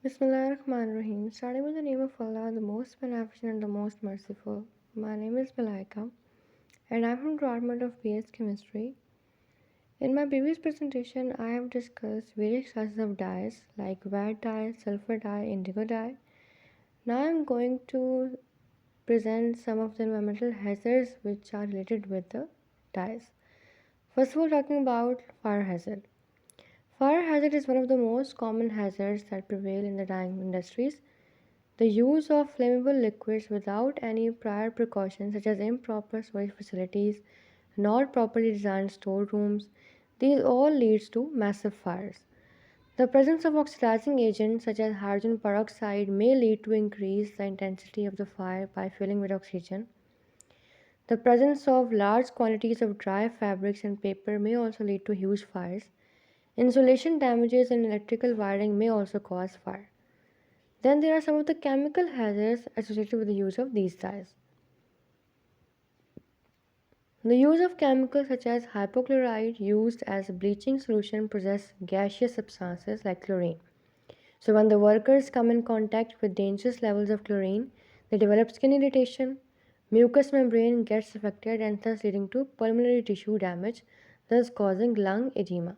Bismillahirrahmanirrahim. Starting with the name of Allah, the most beneficent and the most merciful. My name is Malaika, and I'm from Department of BS Chemistry. In my previous presentation, I have discussed various classes of dyes like wet dye, sulfur dye, indigo dye. Now I'm going to present some of the environmental hazards which are related with the dyes. First of all, talking about fire hazard. Fire hazard is one of the most common hazards that prevail in the dyeing industries. The use of flammable liquids without any prior precautions, such as improper storage facilities, not properly designed storerooms, these all leads to massive fires. The presence of oxidizing agents such as hydrogen peroxide may lead to increase the intensity of the fire by filling with oxygen. The presence of large quantities of dry fabrics and paper may also lead to huge fires. Insulation damages and electrical wiring may also cause fire. Then there are some of the chemical hazards associated with the use of these dyes. The use of chemicals such as hypochlorite used as a bleaching solution possess gaseous substances like chlorine. So when the workers come in contact with dangerous levels of chlorine, they develop skin irritation, mucous membrane gets affected and thus leading to pulmonary tissue damage, thus causing lung edema.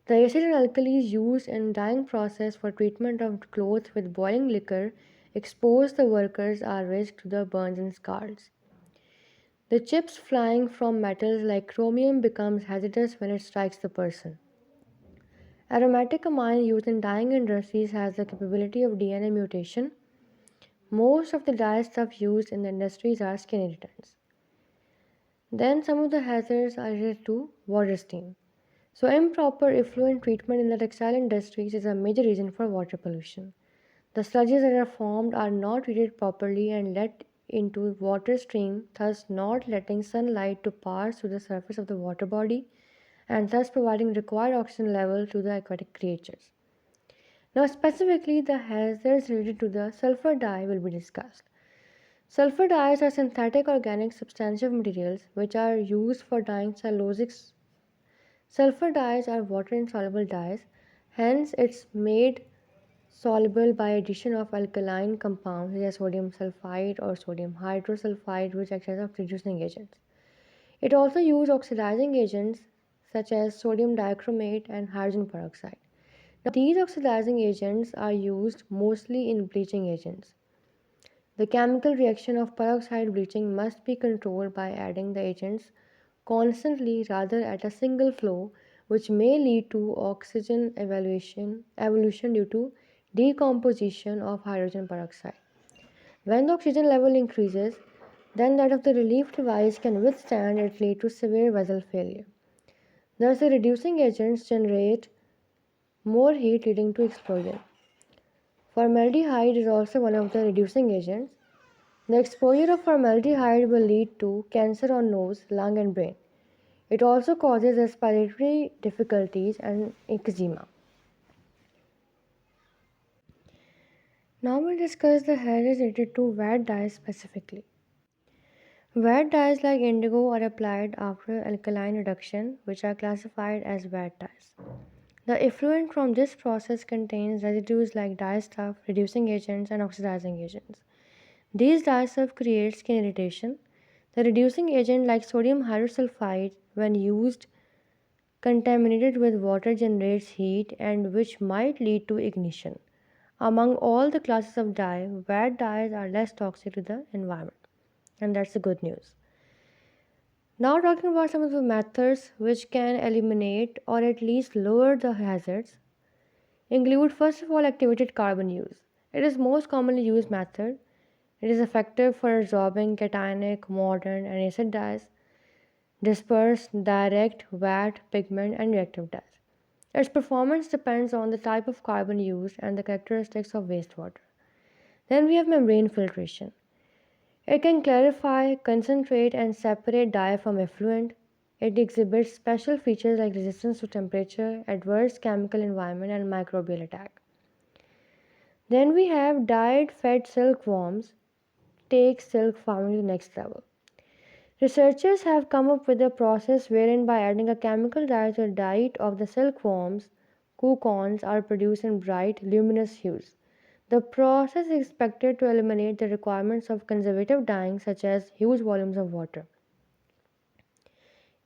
The acid and alkalis used in dyeing process for treatment of clothes with boiling liquor expose the workers at risk to the burns and scars. The chips flying from metals like chromium becomes hazardous when it strikes the person. Aromatic amine used in dyeing industries has the capability of DNA mutation. Most of the dye stuff used in the industries are skin irritants. Then some of the hazards are related to water stream. So improper effluent treatment in the textile industries is a major reason for water pollution. The sludges that are formed are not treated properly and let into water stream, thus not letting sunlight to pass through the surface of the water body and thus providing required oxygen level to the aquatic creatures. Now specifically the hazards related to the sulfur dye will be discussed. Sulfur dyes are synthetic organic substantive materials which are used for dyeing cellulosics. Sulfur dyes are water-insoluble dyes, hence it's made soluble by addition of alkaline compounds such as sodium sulfide or sodium hydrosulfide which act as reducing agents. It also uses oxidizing agents such as sodium dichromate and hydrogen peroxide. Now these oxidizing agents are used mostly in bleaching agents. The chemical reaction of peroxide bleaching must be controlled by adding the agents constantly rather at a single flow, which may lead to oxygen evolution due to decomposition of hydrogen peroxide. When the oxygen level increases, then that of the relief device can withstand it lead to severe vessel failure. Thus the reducing agents generate more heat leading to explosion. Formaldehyde is also one of the reducing agents. The exposure of formaldehyde will lead to cancer on nose, lung and brain. It also causes respiratory difficulties and eczema. Now we'll discuss the hazards related to wet dyes specifically. Wet dyes like indigo are applied after alkaline reduction, which are classified as wet dyes. The effluent from this process contains residues like dye stuff, reducing agents, and oxidizing agents. These dye stuff create skin irritation. The reducing agent like sodium hydrosulfide, when used contaminated with water, generates heat and which might lead to ignition. Among all the classes of dye, wet dyes are less toxic to the environment, and that's the good news. Now talking about some of the methods which can eliminate or at least lower the hazards include first of all activated carbon use. It is most commonly used method. It is effective for absorbing cationic, modern and acid dyes, dispersed, direct, wet, pigment and reactive dyes. Its performance depends on the type of carbon used and the characteristics of wastewater. Then we have membrane filtration. It can clarify, concentrate and separate dye from effluent. It exhibits special features like resistance to temperature, adverse chemical environment and microbial attack. Then we have dyed fed silkworms take silk farming to the next level. Researchers have come up with a process wherein by adding a chemical dye to the diet of the silkworms, cocoons are produced in bright, luminous hues. The process is expected to eliminate the requirements of conservative dyeing such as huge volumes of water.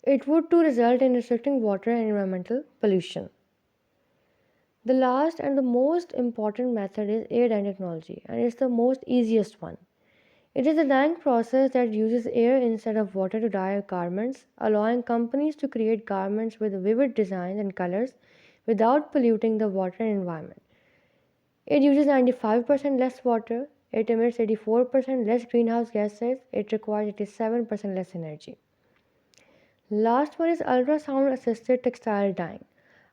It would too result in restricting water and environmental pollution. The last and the most important method is air dyeing technology, and it's the most easiest one. It is a dyeing process that uses air instead of water to dye garments, allowing companies to create garments with vivid designs and colors without polluting the water and environment. It uses 95% less water, it emits 84% less greenhouse gases, it requires 87% less energy. Last one is ultrasound assisted textile dyeing.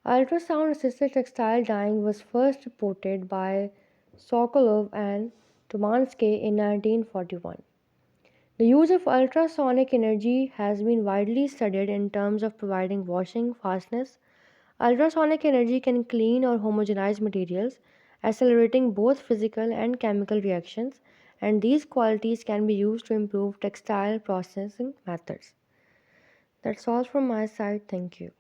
Ultrasound assisted textile dyeing was first reported by Sokolov and Tumansky in 1941. The use of ultrasonic energy has been widely studied in terms of providing washing fastness. Ultrasonic energy can clean or homogenize materials, accelerating both physical and chemical reactions, and these qualities can be used to improve textile processing methods. That's all from my side. Thank you.